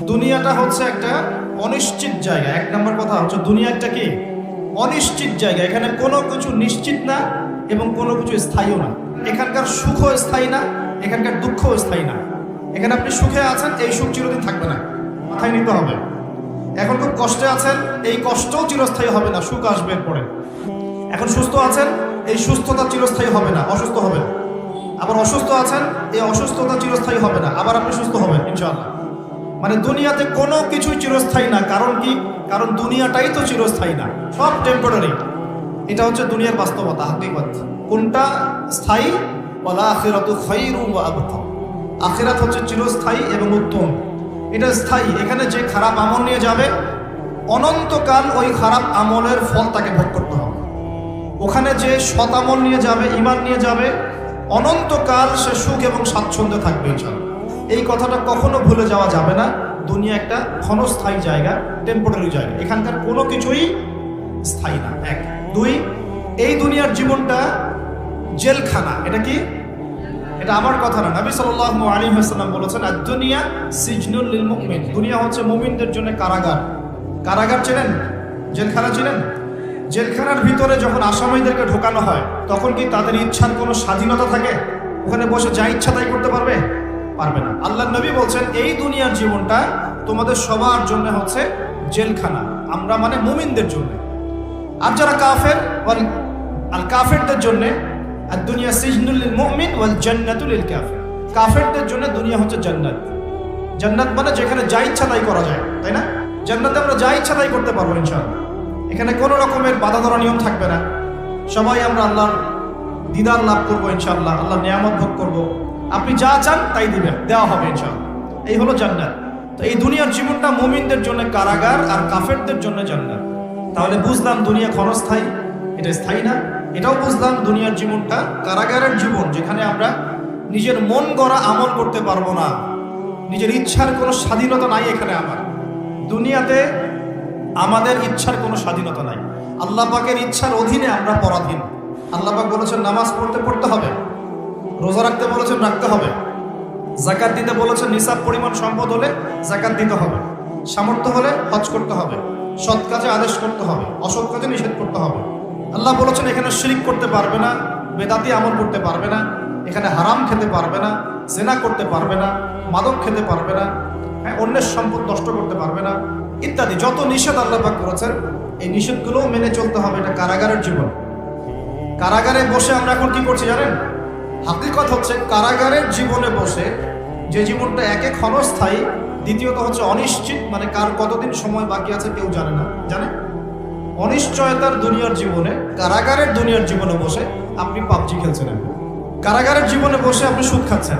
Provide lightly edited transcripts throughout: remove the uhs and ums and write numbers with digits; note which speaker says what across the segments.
Speaker 1: দুনিয়াটা হচ্ছে একটা অনিশ্চিত জায়গা। এক নম্বর কথা হচ্ছে দুনিয়াটা কি অনিশ্চিত জায়গা। এখানে কোনো কিছু নিশ্চিত না এবং কোনো কিছু স্থায়ীও না। এখানকার সুখও স্থায়ী না, এখানকার দুঃখও স্থায়ী না। এখানে আপনি সুখে আছেন, এই সুখ চিরদিন থাকবে না, মাথায় নিতে হবে। এখন খুব কষ্টে আছেন, এই কষ্টও চিরস্থায়ী হবে না, সুখ আসবে এরপরে। এখন সুস্থ আছেন, এই সুস্থতা চিরস্থায়ী হবে না, অসুস্থ হবেন। আবার অসুস্থ আছেন, এই অসুস্থতা চিরস্থায়ী হবে না, আবার আপনি সুস্থ হবেন ইনশাআল্লাহ। মানে দুনিয়াতে কোনো কিছুই চিরস্থায়ী না। কারণ কি? কারণ দুনিয়াটাই তো চিরস্থায়ী না, সব টেম্পোরারি। এটা হচ্ছে দুনিয়ার বাস্তবতা, হাকিকত। কোনটা স্থায়ী? ওয়াল আখিরাতু খায়রুন ওয়া আবকা। আখিরাত হচ্ছে চিরস্থায়ী এবং উত্তম, এটা স্থায়ী। এখানে যে খারাপ আমল নিয়ে যাবে, অনন্তকাল ওই খারাপ আমলের ফল তাকে ভোগ করতে হবে। ওখানে যে সৎ আমল নিয়ে যাবে, ঈমান নিয়ে যাবে, অনন্তকাল সে সুখ এবং স্বাচ্ছন্দ্যে থাকবে ইনশাআল্লাহ। এই কথাটা কখনো ভুলে যাওয়া যাবে না। দুনিয়া একটা ক্ষণস্থায়ী জায়গা, টেম্পোরারি জায়গা, এখানকার কোনো কিছুই স্থায়ী না। এক। দুই, এই দুনিয়ার জীবনটা জেলখানা। এটা কি? এটা আমার কথা না, নবী সাল্লাল্লাহু আলাইহি ওয়াসাল্লাম বলেছেন, আদ-দুনিয়া সিজনুল লিল মুমিন। দুনিয়া হচ্ছে মুমিনদের জন্য কারাগার। কারাগার চেনেন? জেলখানা চেনেন? জেলখানার ভিতরে যখন আসামিদেরকে ঢোকানো হয়, তখন কি তাদের ইচ্ছার কোনো স্বাধীনতা থাকে? ওখানে বসে যা ইচ্ছা তাই করতে পারবে? পারবে না। আল্লাহর নবী বলছেন, এই দুনিয়ার জীবনটা তোমাদের সবার জন্য হচ্ছে জেলখানা। আমরা মানে মুমিনদের জন্য। আর যারা কাফের, আল কাফেরদের জন্য আর দুনিয়া সিজনুল লিল মুমিন ওয়াল জান্নাতু লিল কাফির। কাফেরদের জন্য দুনিয়া হচ্ছে জান্নাত। জান্নাত মানে যেখানে যা ইচ্ছা তাই করা যায়, তাই না? জান্নাতে আমরা যা ইচ্ছা তাই করতে পারবো ইনশাআল্লাহ। এখানে কোনো রকমের বাধা ধরা নিয়ম থাকবে না। সবাই আমরা আল্লাহর দিদার লাভ করবো ইনশাআল্লাহ, আল্লাহর নিয়ামত ভোগ করবো। আপনি যা চান তাই দিবেন, দেওয়া হবে ইনশাআল্লাহ। এই হলো জান্নাত। তো এই দুনিয়ার জীবনটা মুমিনদের জন্য কারাগার আর কাফেরদের জন্য জান্নাত। তাহলে বুঝলাম দুনিয়া ক্ষণস্থায়ী, এটা স্থায়ী না। এটাও বুঝলাম দুনিয়ার জীবনটা কারাগারের জীবন, যেখানে আমরা নিজের মন গড়া আমল করতে পারবো না, নিজের ইচ্ছার কোনো স্বাধীনতা নাই। এখানে আমার দুনিয়াতে আমাদের ইচ্ছার কোনো স্বাধীনতা নাই। আল্লাহ পাকের ইচ্ছার অধীনে আমরা পরাধীন। আল্লাহ পাক বলেছেন নামাজ পড়তে হবে, রোজা রাখতে বলেছেন রাখতে হবে, যাকাত দিতে বলেছেন নিসাব পরিমাণ সম্পদ হলে যাকাত দিতে হবে, সামর্থ্য হলে হজ করতে হবে, সৎ কাজে আদেশ করতে হবে, অসৎ কাজে নিষেধ করতে হবে। আল্লাহ বলেছেন এখানে শিরক করতে পারবে না, বেদাতি আমল করতে পারবে না, এখানে হারাম খেতে পারবে না, জেনা করতে পারবে না, মাদক খেতে পারবে না, অন্যের সম্পদ নষ্ট করতে পারবে না, ইত্যাদি যত নিষেধ আল্লাহ পাক করেছেন, এই নিষেধগুলোও মেনে চলতে হবে। এটা কারাগারের জীবন। কারাগারে বসে আমরা এখন কি করছি জানেন? হাকিকত হচ্ছে কারাগারের জীবনে বসে যে জীবনটা একে ক্ষণস্থায়ী, দ্বিতীয়ত হচ্ছে অনিশ্চিত। মানে কার কতদিন সময় বাকি আছে কেউ জানে না, জানে? অনিশ্চয়তার দুনিয়ার জীবনে, কারাগারের দুনিয়ার জীবনে বসে আপনি পাবজি খেলছেন, কারাগারের জীবনে বসে আপনি সুখ খাচ্ছেন,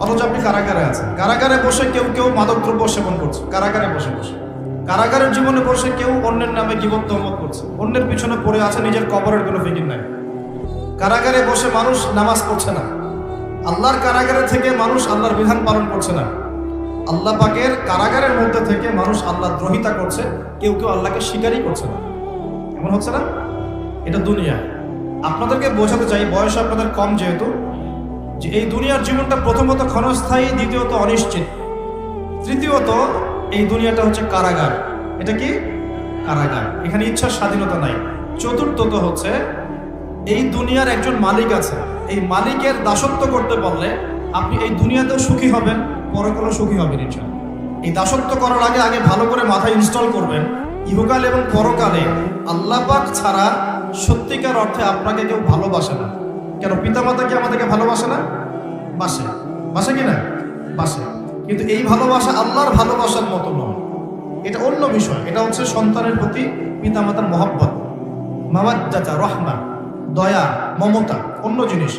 Speaker 1: অথচ আপনি কারাগারে আছেন। কারাগারে বসে কেউ মাদকদ্রব্য সেবন করছে, কারাগারে বসে বসে। কারাগারের জীবনে বসে কেউ অন্যের নামে গীবত তহমত করছে, অন্যের পিছনে পড়ে আছে, নিজের কবরের কোনো ফিকির নাই। কারাগারে বসে মানুষ নামাজ পড়ছে না। আল্লাহর কারাগারে থেকে মানুষ আল্লাহর বিধান পালন করছে না। আল্লাহ পাকের কারাগারের মধ্যে থেকে মানুষ আল্লাহ দ্রোহিতা করছে, কেউ আল্লাহকে স্বীকারই করছে না। এমন হচ্ছে না? এটা দুনিয়া। আপনাদেরকে বোঝাতে চাই, বয়স আপনাদের কম যেহেতু, যে এই দুনিয়ার জীবনটা প্রথমত ক্ষণস্থায়ী, দ্বিতীয়ত অনিশ্চিত, তৃতীয়ত এই দুনিয়াটা হচ্ছে কারাগার। এটা কি? কারাগার। এখানে ইচ্ছার স্বাধীনতা নাই। চতুর্থত হচ্ছে এই দুনিয়ার একজন মালিক আছে, এই মালিকের দাসত্ব করতে পারলে আপনি এই দুনিয়াতেও সুখী হবেন, পরকালেও সুখী হবেন ইনশাআল্লাহ। এই দাসত্ব করার আগে ভালো করে মাথায় ইনস্টল করবেন, ইহকাল এবং পরকালে আল্লাহ পাক ছাড়া সত্যিকার অর্থে আপনাকে কেউ ভালোবাসে না। কেন? পিতামাতা কি আমাদেরকে ভালোবাসে না? বাসে। বাসে কি না? বাসে। কিন্তু এই ভালোবাসা আল্লাহর ভালোবাসার মতো নয়, এটা অন্য বিষয়। এটা হচ্ছে সন্তানের প্রতি পিতামাতার মহব্বত, মাওয়াদ্দাতা, রহমা, দয়া, মমতা, অন্য জিনিস।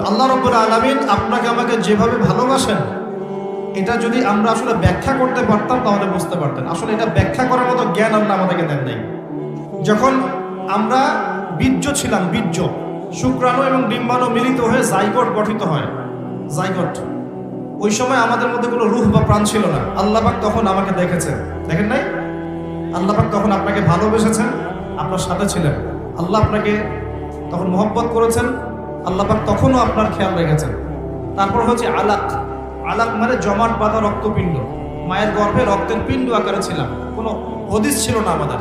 Speaker 1: আল্লাহ রাব্বুল আলামিন আপনাকে আমাকে যেভাবে ভালোবাসেন, এটা যদি আমরা আসলে ব্যাখ্যা করতে পারতাম তাহলে বুঝতে পারতেন। আসলে এটা ব্যাখ্যা করার মতো জ্ঞান আল্লাহ আমাদেরকে দেন নাই। যখন আমরা বীর্য ছিলাম, বীর্য, শুক্রাণু এবং ডিম্বাণু মিলিত হয়ে জাইগোট গঠিত হয়, জাইগোট, ওই সময় আমাদের মধ্যে কোনো রূহ বা প্রাণ ছিল না। আল্লাহ পাক তখন আমাকে দেখেছেন, দেখেন নাই? আল্লাহ পাক তখন আপনাকে ভালোবেসেছেন, আপনার সাথে ছিলেন। আল্লাহ আপনাকে তখন মহব্বত করেছেন, আল্লাহ পাক তখনও আপনার খেয়াল রেখেছেন। তারপর হচ্ছে আলাক। আলাক মানে জমাট বাঁধা রক্তপিণ্ড, মায়ের গর্ভে রক্তের পিণ্ড আকারে ছিলাম, কোনো হদিস ছিল না আমাদের,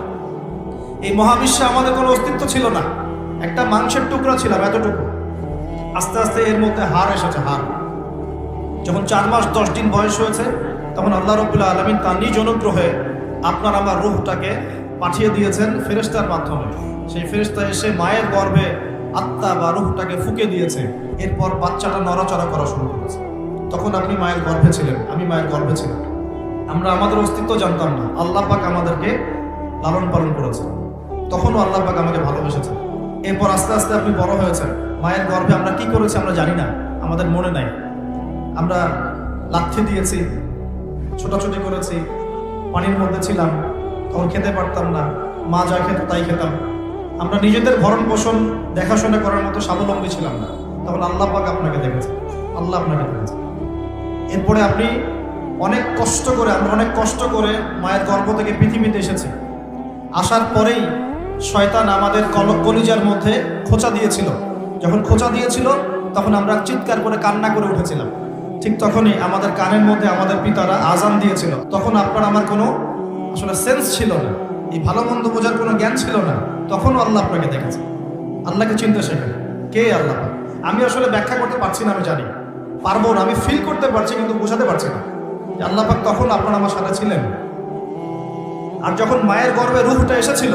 Speaker 1: এই মহাবিশ্বে আমাদের কোনো অস্তিত্ব ছিল না, একটা মাংসের টুকরা ছিলাম এতটুকু। আস্তে আস্তে এর মধ্যে হাড় এসেছে, হাড়। যখন 4 মাস 10 দিন বয়স হয়েছে, তখন আল্লাহ রাব্বুল আলামিন তার নিজ অনুগ্রহে আপনার আমার রূহটাকে পাঠিয়ে দিয়েছেন ফেরেশতার মাধ্যমে। সেই ফেরেশতা এসে মায়ের গর্ভে আত্মা বা রূহটাকে ফুঁকে দিয়েছে। এরপর বাচ্চাটা নড়াচড়া করা শুরু করেছে। তখন আপনি মায়ের গর্ভে ছিলেন, আমি মায়ের গর্ভে ছিলাম। আমরা আমাদের অস্তিত্ব জানতাম না। আল্লাহ পাক আমাদেরকে লালন পালন করেছেন, তখনও আল্লাহ পাক আমাকে ভালোবেসেছেন। এরপর আস্তে আস্তে আপনি বড় হয়েছেন। মায়ের গর্ভে আমরা কি করেছি আমরা জানি না, আমাদের মনে নাই। আমরা লাথি দিয়েছি, ছোটাছুটি করেছি, পানির মধ্যে ছিলাম, তখন খেতে পারতাম না, মা যা খেত তাই খেতাম। আমরা নিজেদের ভরণ পোষণ দেখাশোনা করার মতো স্বাবলম্বী ছিলাম না। তখন আল্লাহ পাক আপনাকে দেখেছে, আল্লাহ আপনাকে দেখেছে। এরপরে আপনি অনেক কষ্ট করে, আমরা অনেক কষ্ট করে মায়ের গর্ভ থেকে পৃথিবীতে এসেছি। আসার পরেই শয়তান আমাদের কলিজার মধ্যে খোঁচা দিয়েছিল। যখন খোঁচা দিয়েছিল তখন আমরা চিৎকার করে কান্না করে উঠেছিলাম। ঠিক তখনই আমাদের কানের মধ্যে আমাদের পিতারা আজান দিয়েছিল। তখন আপনার আমার কোনো আসলে সেন্স ছিল না, এই ভালো মন্দ বোঝার কোনো জ্ঞান ছিল না। তখনও আল্লাহ আপনাকে দেখেছে, আল্লাহকে চিনতে শেখেন। কে আল্লাহ? আমি আসলে ব্যাখ্যা করতে পারছি না, আমি জানি পারবো না, আমি ফিল করতে পারছি কিন্তু বোঝাতে পারছি না যে আল্লাহ পাক তখন আপনার আমার সাথে ছিলেন। আর যখন মায়ের গর্ভে রূহটা এসেছিল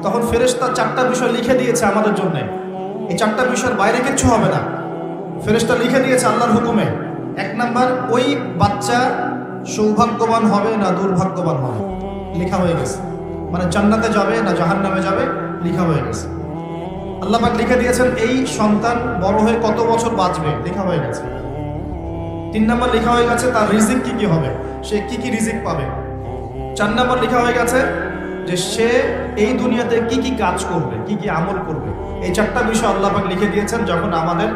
Speaker 1: তখন ফেরেশতা 4টা বিষয় লিখে দিয়েছে আমাদের জন্য। এই 4টা বিষয়ের বাইরে কিচ্ছু হবে না, ফেরেশতা লিখে দিয়েছে আল্লাহর হুকুমে। 1 নাম্বার, ওই বাচ্চা সৌভাগ্যবান হবে না দুর্ভাগ্যবান হবে, লেখা হয়ে গেছে। মানে জান্নাতে যাবে না জাহান্নামে যাবে, লেখা হয়ে গেছে। আল্লাহ পাক লিখে দিয়েছেন এই সন্তান বড় হয়ে কত বছর বাঁচবে, লেখা হয়ে গেছে। 3 নাম্বার লেখা হয়ে গেছে তার রিজিক কি কি হবে, সে কি কি রিজিক পাবে। 4 নাম্বার লেখা হয়ে গেছে যে সে এই দুনিয়াতে কি কি কাজ করবে, কি কি আমল করবে। এই 4টা বিষয় আল্লাহ পাক লিখে দিয়েছেন যখন আমাদের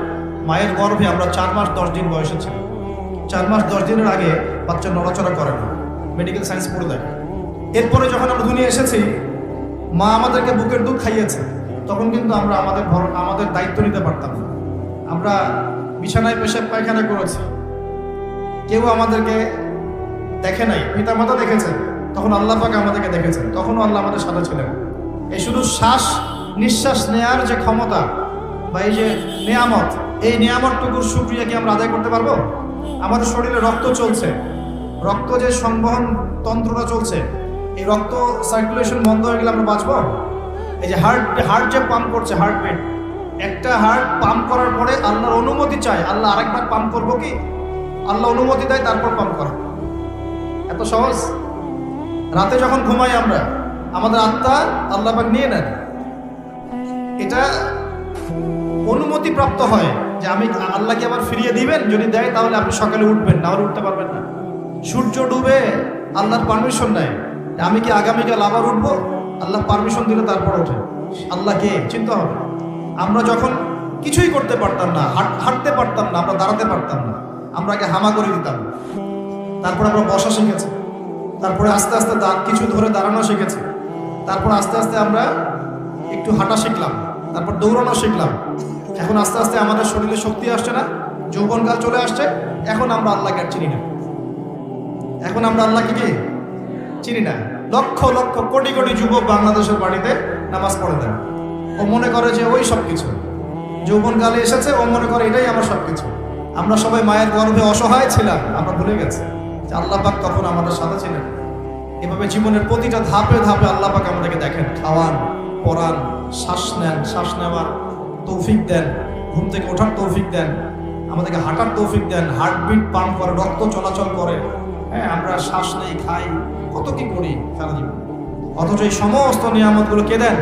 Speaker 1: মায়ের গর্ভে আমরা 4 মাস 10 দিন বয়সে ছিলাম। 4 মাস 10 দিনের আগে বাচ্চা নড়াচড়া করে না, মেডিকেল সায়েন্স পড়ে দেয়। এরপরে যখন আমরা দুনিয়া এসেছি, মা আমাদেরকে বুকের দুধ খাইয়েছে, তখন কিন্তু আমরা আমাদের দায়িত্ব নিতে পারতাম না। আমরা বিছানায় পেশাব পায়খানা করেছি, কেউ আমাদেরকে দেখে নাই, পিতামাতা দেখেছেন, তখন আল্লাহ পাক আমাদেরকে দেখেছেন, তখনও আল্লাহ আমাদের সাথে ছিলেন। এই শুধু শ্বাস নিঃশ্বাস নেয়ার যে ক্ষমতা বা এই যে নিয়ামত, এই নিয়ামতটুকুর শুকরিয়া কি আমরা আদায় করতে পারবো? আমাদের শরীরে রক্ত চলছে, রক্ত যে সংবহন তন্ত্রটা চলছে, এই রক্ত সার্কুলেশন বন্ধ হয়ে গেলে আমরা বাঁচবো? এই যে হার্ট যে পাম্প করছে, হার্টবিট, একটা হার্ট পাম্প করার পরে আল্লাহর অনুমতি চায়, আল্লাহ আরেকবার পাম্প করবো কি? আল্লাহ অনুমতি দেয়, তারপর পাম্প করা। এত সহজ? রাতে যখন ঘুমাই আমরা, আমাদের আত্মা আল্লাহ পাক নিয়ে নেন, এটা অনুমতি প্রাপ্ত হয় যে আমি আল্লাহকে আবার ফিরিয়ে দিবেন। যদি দেয় তাহলে আপনি সকালে উঠবেন, না হলে উঠতে পারবেন না। সূর্য ডুবে আল্লাহর পারমিশন নেয়, আমি কি আগামীকাল আবার উঠবো? আল্লাহ পারমিশন দিলে তারপর ওঠে। আল্লাহকে চিন্তা হবে। আমরা যখন কিছুই করতে পারতাম না, হাঁটতে পারতাম না, আমরা দাঁড়াতে পারতাম না, আমরা আগে হামা করে দিতাম, তারপর আমরা বসা শিখেছি, তারপরে আস্তে আস্তে কিছু ধরে দাঁড়ানো শিখেছি, তারপর আস্তে আস্তে আমরা একটু হাঁটা শিখলাম, তারপর দৌড়ানো শিখলাম। এখন আস্তে আস্তে আমাদের শরীরে শক্তি আসছে না, যৌবনকাল চলে আসছে, এখন আমরা আল্লাহকে আর চিনি না। এখন আমরা আল্লাহকে কি চিনি না। লক্ষ লক্ষ কোটি কোটি যুবক বাংলাদেশের বাড়িতে নামাজ পড়ে দেন, ও মনে করে যে ওই সব কিছু, যৌবনকালে এসেছে, ও মনে করে এটাই আমার সব কিছু। আমরা সবাই মায়ের গর্ভে অসহায় ছিলাম, আমরা ভুলে গেছি যে আল্লাহ পাক তখন আমাদের সাথে ছিলেন। এভাবে জীবনের প্রতিটা ধাপে ধাপে আল্লাহ পাক আমাদেরকে দেখেন, খাওয়ান, পড়ান, শ্বাস নেন, শ্বাস নেওয়ার তৌফিক দেন, ঘুম থেকে ওঠার তৌফিক দেন, আমাদেরকে হাঁটার তৌফিক দেন, হার্টবিট পাম্প করে, রক্ত চলাচল করে। হ্যাঁ, আমরা শ্বাস নেই, খাই, কত কি করি সারা জীবন। অথচ এই সমস্ত নিয়ামতগুলো কে দেন?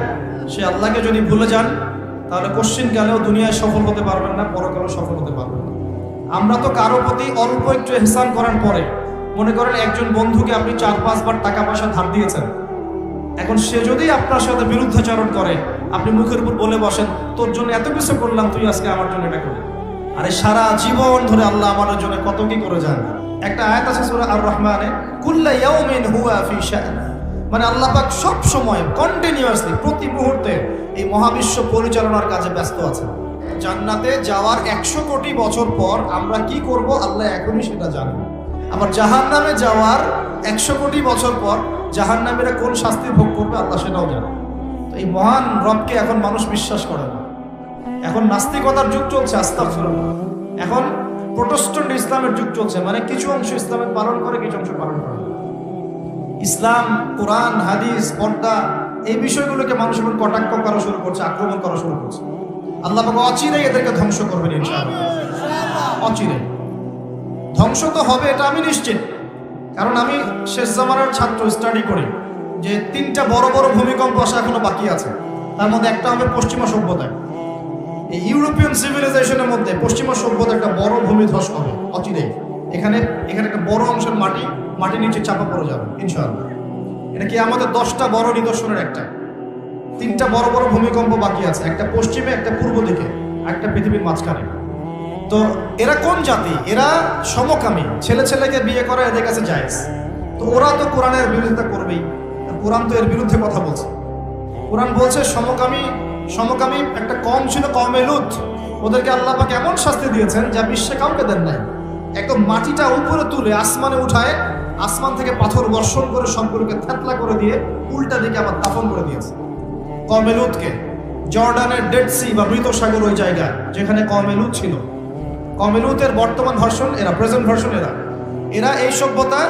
Speaker 1: সে আল্লাহকে যদি ভুলে যান তাহলে কোশ্চিনকালেও দুনিয়ায় সফল হতে পারবেন না, পরকালেও সফল হতে পারবেন না। আমরা তো কারো প্রতি অল্প একটু ইহসান করার পরে, মনে করেন একজন বন্ধুকে আপনি 4-5 বার টাকা পয়সা ধার দিয়েছেন, এখন সে যদি আপনার সাথে বিরুদ্ধাচরণ করে, আপনি মুখের উপর বলে বসেন, তোর জন্য এত কিছু করলাম, তুই আজকে আমার জন্য এটা করলি। আরে সারা জীবন ধরে আল্লাহ আমাদের জন্য কত কি করে যান। একটা আয়াত আছে সূরা আর রহমানে, কুল্লা ইয়াউমিন হুয়া ফি শান, মানে আল্লাহ পাক সব সময় কন্টিনিউয়াসলি প্রতি মুহূর্তে এই মহাবিশ্ব পরিচালনার কাজে ব্যস্ত আছেন। জান্নাতে যাওয়ার 100 কোটি বছর পর আমরা কি করব আল্লাহ এখনই সেটা জানেন। আবার জাহান্নামে যাওয়ার 100 কোটি বছর পর জাহান্নামীরা কোন শাস্তি ভোগ করবে আল্লাহ সেটাও জানে। তো এই মহান রবকে এখন মানুষ বিশ্বাস করে না। এখন নাস্তিকতার যুগ চলছে, আস্তাগফিরুল্লাহ। এখন প্রোটেস্ট্যান্ট ইসলামের যুগ চলছে, মানে কিছু অংশ ইসলামের পালন করে, কিছু অংশ পালন করে না। ইসলাম, কোরআন, হাদিস, পর্দা, এই বিষয়গুলোকে মানুষ এখন কটাক্ষ করা শুরু করছে, আক্রমণ করা শুরু করছে। আল্লাহ পাক অচিরেই এদেরকে ধ্বংস করবেন ইনশাআল্লাহ। অচিরেই ধ্বংস তো হবে, এটা আমি নিশ্চিত। কারণ আমি শেষ জামানার ছাত্র, স্টাডি করি যে 3টা বড় বড় ভূমিকম্প আসা এখনো বাকি আছে। তার মধ্যে একটা হবে পশ্চিমা সভ্যতায়, এই ইউরোপিয়ান সিভিলাইজেশনের মধ্যে পশ্চিমা সভ্যতা একটা বড় ভূমিধস হবে অচিরেই। এখানে একটা বড় অংশের মাটি নিচে চাপা পড়ে যাবে ইনশাআল্লাহ। এটা কি আমাদের 10টা বড় নিদর্শনের একটা। 3টা বড় বড় ভূমিকম্প বাকি আছে, একটা পশ্চিমে, একটা পূর্ব দিকে, একটা পৃথিবীর মাঝখানে। তো এরা কোন জাতি? এরা সমকামী, ছেলেকে বিয়ে করা এদের কাছে জায়েজ। তো ওরা তো কোরআনের বিরোধিতা করবেই, কোরআন তো এর বিরুদ্ধে কথা বলছে। কোরআন বলছে সমকামী একটা কম ছিল, কওমে লূত। ওদেরকে আল্লাহ পাক এমন শাস্তি দিয়েছেন যা বিশ্বে কাউকে দেন নাই। একদম মাটিটা উপরে তুলে আসমানে উঠায়, আসমান থেকে পাথর বর্ষণ করে সবগুলোকে থেতলা করে দিয়ে উল্টা দিকে আবার দাফন করে দিয়েছে কওমে লূতকে। জর্ডানের ডেড সি বা মৃত সাগর, ওই জায়গা যেখানে কওমে লূত ছিল। কওমে লূতের বর্তমান ভার্সন এরা, প্রেজেন্ট ভার্সন এরা এই সভ্যতা,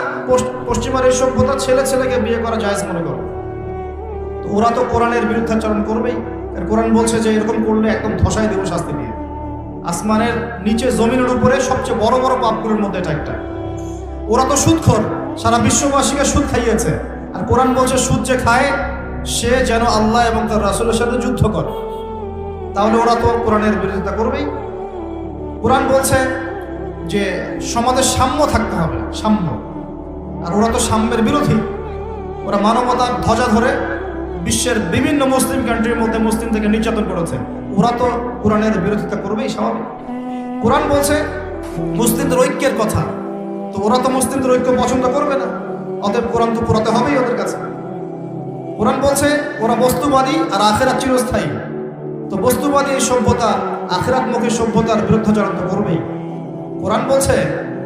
Speaker 1: পশ্চিমার এই সভ্যতা ছেলেকে বিয়ে করা জায়েজ মনে করে। তো ওরা তো কোরআনের বিরুদ্ধাচরণ করবেই। আর কোরআন বলছে যে এরকম করলে একদম ধসাই দেব শাস্তি দিয়ে। আসমানের নিচে, জমিনের উপরে সবচেয়ে বড় বড় পাপগুলোর মধ্যে এটা একটা। ওরা তো সুদখোর, সারা বিশ্ববাসীকে সুদ খাইয়েছে। আর কোরআন বলছে সুদ যে খায় সে যেন আল্লাহ এবং তার রাসূলের সাথে যুদ্ধ করে। তাহলে ওরা তো কোরআনের বিরোধিতা করবেই। কোরআন বলছে যে সমাজে সাম্য থাকতে হবে, সাম্য। আর ওরা তো সাম্যের বিরোধী। ওরা মানবতার ধ্বজা ধরে বিশ্বের বিভিন্ন মুসলিম কান্ট্রির মধ্যে মুসলিম থেকে নির্যাতন করেছে। ওরা তো কোরআনের বিরোধিতা করবেই, স্বাভাবিক। কোরআন বলছে মুসলিমদের ঐক্যের কথা, তো ওরা তো মুসলিমদের ঐক্য পছন্দ করবে না। অতএব কোরআন তো পুরাতে হবেই ওদের কাছে। কোরআন বলছে ওরা বস্তুবাদী আর আখিরাত চিরস্থায়ী। তো বস্তুবাদী এই সভ্যতা, আখিরাতমুখী সভ্যতার বিরুদ্ধাচরণ তো করবেই। কোরআন বলছে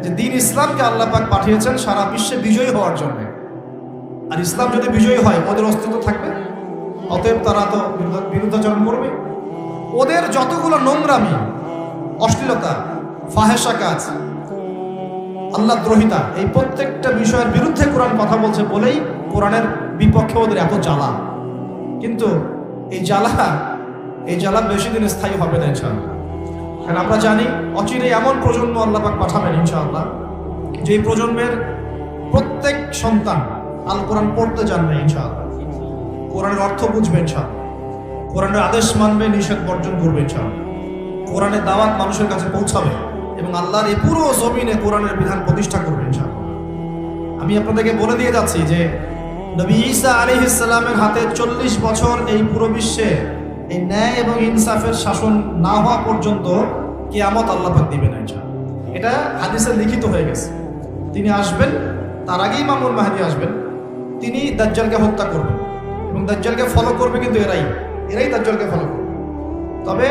Speaker 1: যে দ্বীন ইসলামকে আল্লাহ পাক পাঠিয়েছেন সারা বিশ্বে বিজয়ী হওয়ার জন্য। আর ইসলাম যদি বিজয়ী হয় ওদের অস্তিত্ব থাকবে। অতএব তারা তো বিরুদ্ধাচরণ করবে। ওদের যতগুলো নোংরামি, অশ্লীলতা, ফাহেসা কাজ, আল্লাহ দ্রোহিতা, এই প্রত্যেকটা বিষয়ের বিরুদ্ধে কোরআন কথা বলছে বলেই কোরআনের বিপক্ষে ওদের এত জ্বালা। কিন্তু এই জ্বালা বেশি দিন স্থায়ী হবে না ইনশাআল্লাহ। কারণ আমরা জানি অচিরেই এমন প্রজন্ম আল্লাহ পাক পাঠাবেন ইনশাআল্লাহ, যে প্রজন্মের প্রত্যেক সন্তান আল কোরআন পড়তে জানবে ইনশাআল্লাহ, কোরআনের অর্থ বুঝবে ইনশাআল্লাহ, কোরআনের আদেশ মানবে, নিষেধ বর্জন করবে ইনশাআল্লাহ, কোরআনের দাওয়াত মানুষের কাছে পৌঁছাবে এবং আল্লাহর এই পুরো জমিনে কোরআনের বিধান প্রতিষ্ঠা করবে ইনশাআল্লাহ। আমি আপনাদেরকে বলে দিয়ে যাচ্ছি যে নবী ঈসা আলাইহিস সালামের হাতে 40 বছর এই পুরো বিশ্বে এই ন্যায় এবং ইনসাফের শাসন না হওয়া পর্যন্ত কিয়ামত আল্লাহ পাক দিবেন ইনশাআল্লাহ। এটা হাদিসে লিখিত হয়ে গেছে। তিনি আসবেন, তার আগেই ইমামুল মাহদী আসবেন। তিনি দাজ্জালকে হত্যা করবেন এবং দাজ্জালকে ফলো করবে, কিন্তু এরাই দাজ্জালকে ফলো করবে। তবে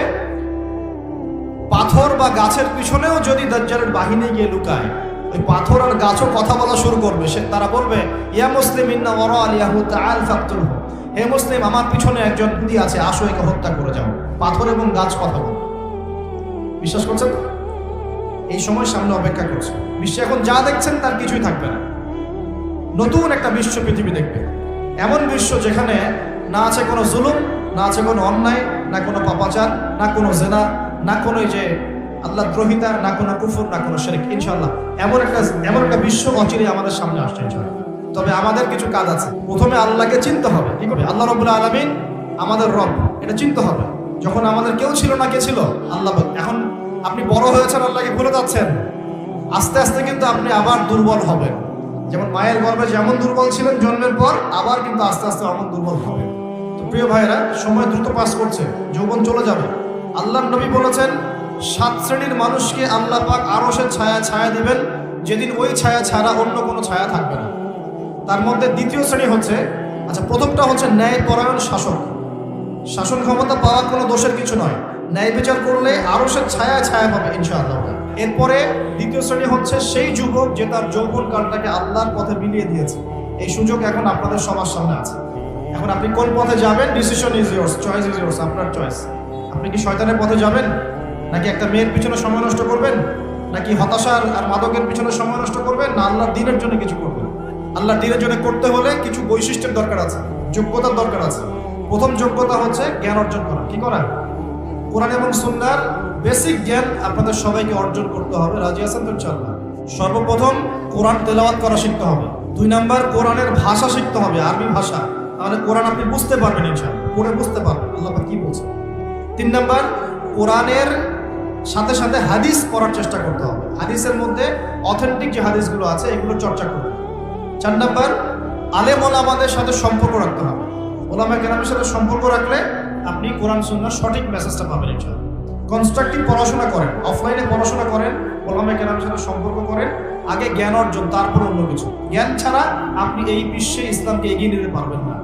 Speaker 1: পাথর বা গাছের পিছনেও যদি দাজ্জালের বাহিনী গিয়ে লুকায়, ওই পাথর আর গাছও কথা বলা শুরু করবে। তারা বলবে, ইয়া মুসলিম ইন্না ওয়ারা আল ইয়াহুদ তাআল ফাকতুলহু, হে মুসলিম আমার পিছনে একজন ইহুদি আছে, আসো একে হত্যা করে যাও। পাথর এবং গাছ কথা বলবে। বিশ্বাস করছেন? এই সময় সামনে অপেক্ষা করছে। বিশ্বে এখন যা দেখছেন তার কিছুই থাকবে না। নতুন একটা বিশ্ব পৃথিবী দেখবে, এমন বিশ্ব যেখানে না আছে কোনো জুলুম, না আছে কোনো অন্যায়, না কোনো পাপাচার, না কোনো জেনা, না কোনো যে আল্লাহ দ্রোহিতা, না কোনো কুফর, না কোনো শিরক। ইনশাআল্লাহ এমন একটা বিশ্ব অচিরেই আমাদের সামনে আসছে ইনশাআল্লাহ। তবে আমাদের কিছু কাজ আছে। প্রথমে আল্লাহকে চিনতে হবে। কি করে? আল্লাহ রাব্বুল আলামিন আমাদের রব, এটা চিনতে হবে। যখন আমাদের কেউ ছিল না, কে ছিল? আল্লাহ। এখন আপনি বড় হয়েছেন, আল্লাহকে ভুলে যাচ্ছেন, আস্তে আস্তে কিন্তু আপনি আবার দুর্বল হবেন। যেমন মায়ের গর্ভে যেমন দুর্বল ছিলেন জন্মের পর, আবার কিন্তু আস্তে আস্তে অমন দুর্বল হবেন। তো প্রিয় ভাইরা, সময় দ্রুত পাস করছে, যৌবন চলে যাবে। আল্লাহর নবী বলেছেন 7 শ্রেণীর মানুষকে আল্লাহ পাক আরশের ছায়া দিবেন, যেদিন ওই ছায়া ছাড়া অন্য কোনো ছায়া থাকবে না। তার মধ্যে দ্বিতীয় শ্রেণী হচ্ছে, প্রথমটা হচ্ছে ন্যায়পরায়ণ শাসক। শাসন ক্ষমতা পাওয়া কোনো দোষের কিছু নয়। ন্যায় বিচার করলে আরশের ছায়া পাবে ইনশাআল্লাহ। এরপরে দ্বিতীয় শ্রেণী হচ্ছে সেই যুবক যে তার যৌবন কালটাকে আল্লাহর পথে বিলিয়ে দিয়েছে। এই সুযোগ এখন আপনাদের সবার সামনে আছে। এখন আপনি কোন পথে যাবেন, decision is yours, choice is yours, আপনার চয়েস। আপনি কি শয়তানের পথে যাবেন, নাকি একটা মেয়ের পিছনে সময় নষ্ট করবেন, নাকি হতাশার আর মাদকের পিছনে সময় নষ্ট করবেন, না আল্লাহর দ্বীনের জন্য কিছু করবেন? আল্লাহর দ্বীনের জন্য করতে হলে কিছু বৈশিষ্ট্যের দরকার আছে, যোগ্যতার দরকার আছে। প্রথম যোগ্যতা হচ্ছে জ্ঞান অর্জন করা। কি করা? কোরআন এবং সুন্নাহর বেসিক জ্ঞান আপনাদের সবাইকে অর্জন করতে হবে। রাজি আছেন তো? ইনশাআল্লাহ। সর্বপ্রথম কোরআন তেলাওয়াত করা শিখতে হবে। 2 নাম্বার, কোরআনের ভাষা শিখতে হবে, আরবি ভাষা। তাহলে কোরআন আপনি বুঝতে পারবেন, ইনশাআল্লাহ পড়ে বুঝতে পারবেন আল্লাহ পাক কি বলছে। 3 নাম্বার, কোরআনের সাথে সাথে হাদিস পড়ার চেষ্টা করতে হবে। হাদিসের মধ্যে অথেন্টিক যে হাদিসগুলো আছে এগুলো চর্চা করবে। 4 নাম্বার, আলেম ওলামাদের সাথে সম্পর্ক রাখতে হবে। ওলামা কেরামের সাথে সম্পর্ক রাখলে আপনি কোরআন সুন্নাহর সঠিক মেসেজটা পাবেন ইনশাআল্লাহ। কনস্ট্রাকটিভ পড়াশোনা করেন, অফলাইনে পড়াশোনা করেন, ওলামা কেরামের সাথে সম্পর্ক করেন। আগে জ্ঞান অর্জন, তারপর অন্য কিছু। জ্ঞান ছাড়া আপনি এই বিশ্বে ইসলামকে এগিয়ে নিতে পারবেন না।